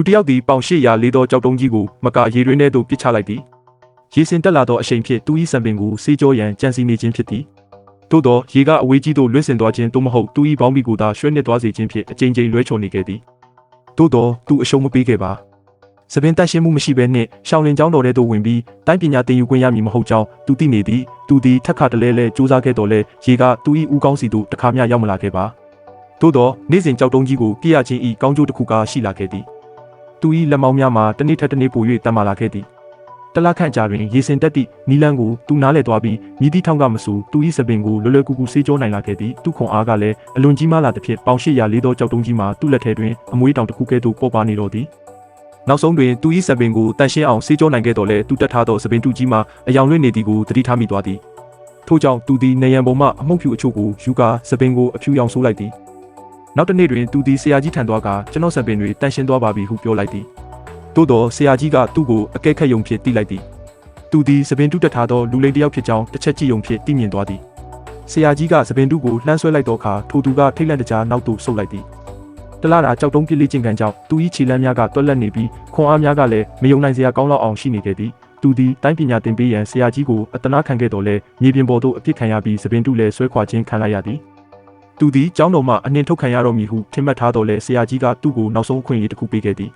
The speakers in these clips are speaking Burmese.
လူတယောက်သည်ပေါင်800လေးသောကြောက်တုံးကြီးကိုမကာရေတွင်းထဲသို့ပစ်ချလိုက်သည်ရေစင်တက်လာသောအရှိန်ဖြင့်သူ၏စံပင်ကိုစေးကြောရန်ကြံစီနေခြင်းဖြစ်သည်သို့သောရေကအဝေးကြီးသို့လွင့်စင်သွားခြင်းသို့မဟုတ်သူ၏ဘောင်းဘီကိုသာရွှဲနစ်သွားစေခြင်းဖြင့်အကြိမ်ကြိမ်လွဲချော်နေခဲ့သည်သို့သောသူအရှုံးမပေးခဲ့ပါစပင်တန့်ရှင်းမှုမရှိဘဲနှင့်ရှောင်းလင်ကျောင်းတော်ထဲသို့ဝင်ပြီးတိုင်းပညာသင်ယူခွင့်ရမည်မဟုတ်ကြောင်းသူသိနေသည်သူသည်ထက်ခါတလဲလဲစူးစမ်းခဲ့တော်လဲရေကသူ၏ဦးကောင်းစီသို့တစ်ခါမျှရောက်မလာခဲ့ပါသို့သောနေ့စဉ်ကြောက်တုံးကြီးကိုပြရခြင်း၏ကောင်းကျိုးတစ်ခုကားရှိလာခဲ့သည်သူ၏လက်မောင်းများမှာတစ်နေ့ထက်တစ်နေ့ပို၍တန်မာလာခဲ့သည်တလခန့်ကြာတွင်ရေစင်တက်သည့်နီလန်းကိုသူနားလဲသွားပြီးမြည်သည့်ထောင်ကမဆူသူ၏စပင်ကိုလွယ်လွယ်ကူကူစေးကြောနိုင်လာခဲ့သည်သူခွန်အားကလည်းအလွန်ကြီးမားလာသဖြင့်ပေါင်800လေးသောကြောက်တုံးကြီးမှာသူ့လက်ထဲတွင်အမွေးတောင်တစ်ခုကဲ့သို့ပေါ်ပါနေတော်သည်နောက်ဆုံးတွင်သူ၏စပင်ကိုတန်ရှင်းအောင်စေးကြောနိုင်ခဲ့တော်လဲသူတက်ထားသောစပင်တူကြီးမှာအယောင်လွင့်နေသည်ကိုသတိထားမိသွားသည်ထို့ကြောင့်သူသည်နေရန်ပေါ်မှအမှုန့်ဖြူအချို့ကိုယူကာစပင်ကိုအဖြူရောင်ဆိုးလိုက်သည်နောက်တစ်နေ့တွင်သူသည်ဆရာကြီးထံသွားကာကျွန်တော်စပင်တွေတန်ရှင်းသွားပါပြီဟုပြောလိုက်သည်သို့သောဆရာကြီးကသူ့ကိုအကဲခတ်ယုံဖြင့်တိလိုက်သည်သူသည်စပင်တူတက်ထားသောလူလိမ်တစ်ယောက်ဖြစ်ကြောင်းတစ်ချက်ကြည့်ယုံဖြင့်သိမြင်သွားသည်ဆရာကြီးကစပင်တူကိုလှမ်းဆွဲလိုက်သောအခါထိုသူကထိတ်လန့်တကြားနောက်သို့ဆုတ်လိုက်သည်တလားတာကြောက်တုံးပြစ်လေးချင်းကန်ကြောင့်သူ၏ခြေလမ်းများကတွက်လက်နေပြီးခွန်အားများကလည်းမယုံနိုင်စရာကောင်းလောက်အောင်ရှိနေခဲ့သည်သူသည်တိုင်းပညာသင်ပေးရန်ဆရာကြီးကိုအတနာခံခဲ့တော်လဲမြေပြင်ပေါ်သို့အပြစ်ခံရပြီးစပင်တူလည်းဆွဲခွာခြင်းခံလိုက်ရသည်သူသည်ကျောင်းတော်မှအနှင်ထုတ်ခံရတော်မူဟုထင်မှတ်ထားတော်လဲဆရာကြီးကသူ့ကိုနောက်ဆုံးအခွင့်အရေးတစ်ခုပေးခဲ့သည်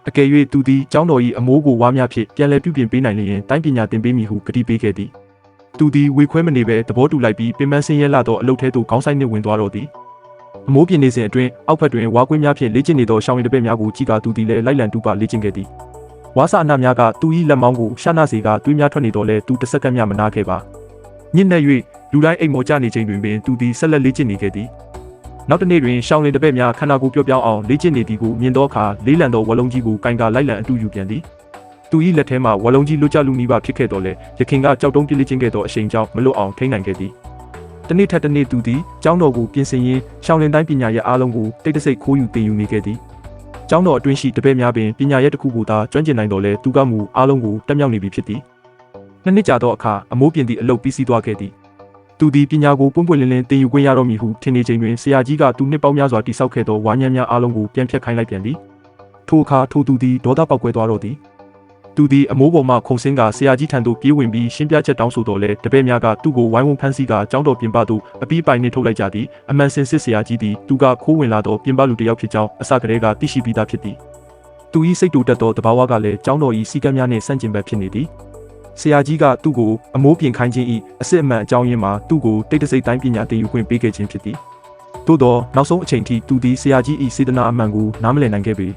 အကယ်၍သူသည်ကျောင်းတော်၏အမိုးကိုဝါများဖြင့်ပြန်လည်ပြုပြင်ပေးနိုင်လျင်တိုင်းပညာသင်ပေးမည်ဟုကတိပေးခဲ့သည်သူသည်ဝေခွဲမနေဘဲသဘောတူလိုက်ပြီးပင်ပန်းဆင်းရဲလာသောအလုပ်ထဲသို့ခေါင်းဆိုင်နှင့်ဝင်သွားတော်သည်အမိုးပြင်နေစဉ်အတွင်းအောက်ဘက်တွင်ဝါကွင်းများဖြင့်လေ့ကျင့်နေသောရှောင်းရင်တပည့်များကိုကြည့်ကာသူသည်လည်းလိုက်လံတူပလေ့ကျင့်ခဲ့သည်ဝါစာအနှများကသူ၏လက်မောင်းကိုရှာနာစေကသွေးများထွက်နေတော်လဲသူတစ်စက္ကန့်မျှမနာခဲ့ပါညစ်နေ၍လူတိုင်းအိမ်မော်ကျနေချိန်တွင်ပင်သူသည်ဆက်လက်လေ့ကျင့်နေခဲ့သည်နောက်တစ်နေ့တွင်ရှောင်းလင်တပည့်များခန္ဓာကိုယ်ပျော့ပြောင်းအောင်လေ့ကျင့်နေသည်ကိုမြင်သောအခါလေးလံသောဝါလုံးကြီးကိုကင်ကာလိုက်လံအတူယူပြန်သည်သူ၏လက်ထဲမှဝါလုံးကြီးလွတ်ကျလူနီးပါဖြစ်ခဲ့တော်လဲရခင်ကကြောက်တုံးပြစ်လေ့ကျင့်ခဲ့သောအရှိန်ကြောင့်မလွတ်အောင်ထိန်းနိုင်ခဲ့သည်တနေ့ထက်တနေ့သူသည်ကျောင်းတော်ကိုပြင်ဆင်ရင်းရှောင်းလင်တိုင်းပညာရဲ့အားလုံးကိုတိတ်တဆိတ်ခိုးယူသင်ယူနေခဲ့သည်ကျောင်းတော်အတွင်းရှိတပည့်များပင်ပညာရဲ့တစ်ခုကိုသာကျွမ်းကျင်နိုင်တော်လဲသူကမူအားလုံးကိုတက်မြောက်နေပြီဖြစ်သည်နှစ်နှစ်ကြာသောအခါအမိုးပြင်သည့်အလုပ်ပြီးစီးသွားခဲ့သည်သူသည်ပညာကိုပွင့်ပွင့်လင်းလင်းသင်ယူခွင့်ရတော်မူဟုထင်နေချိန်တွင်ဆရာကြီးကသူနှစ်ပေါင်းများစွာတည်ဆောက်ခဲ့သောဝါညံများအားလုံးကိုပြန်ဖြတ်ခိုင်းလိုက်ပြန်သည်ထိုအခါထိုသူသည်ဒေါသပေါက်ကွဲသွားတော့သည်သူသည်အမိုးပေါ်မှခုန်ဆင်းကဆရာကြီးထံသို့ပြေးဝင်ပြီးရှင်းပြချက်တောင်းဆိုတော်လဲတပည့်များကသူ့ကိုဝိုင်းဝန်းဖမ်းဆီးကာကျောင်းတော်ပြင်ပသို့အပီးပိုင်နှင့်ထုတ်လိုက်ကြသည်အမှန်စင်စစ်ဆရာကြီးသည်သူကခိုးဝင်လာသောပြင်ပလူတစ်ယောက်ဖြစ်ကြောင်းအစကတည်းကသိရှိပြီးသားဖြစ်သည်သူ၏စိတ်တူတက်သောတဘာဝကလည်းကျောင်းတော်၏စီကံများနှင့်ဆန့်ကျင်ဘက်ဖြစ်နေသည်ဆရာကြီးကသူ့ကိုအမိုးပြင်ခိုင်းခြင်း၏အစစ်အမှန်အကြောင်းရင်းမှာသူ့ကိုတိတ်တဆိတ်တိုင်းပညာသင်ယူခွင့်ပေးခဲ့ခြင်းဖြစ်သည်သို့သောနောက်ဆုံးအချိန်ထိသူသည်ဆရာကြီး၏စေတနာအမှန်ကိုနားမလည်နိုင်ခဲ့ပေ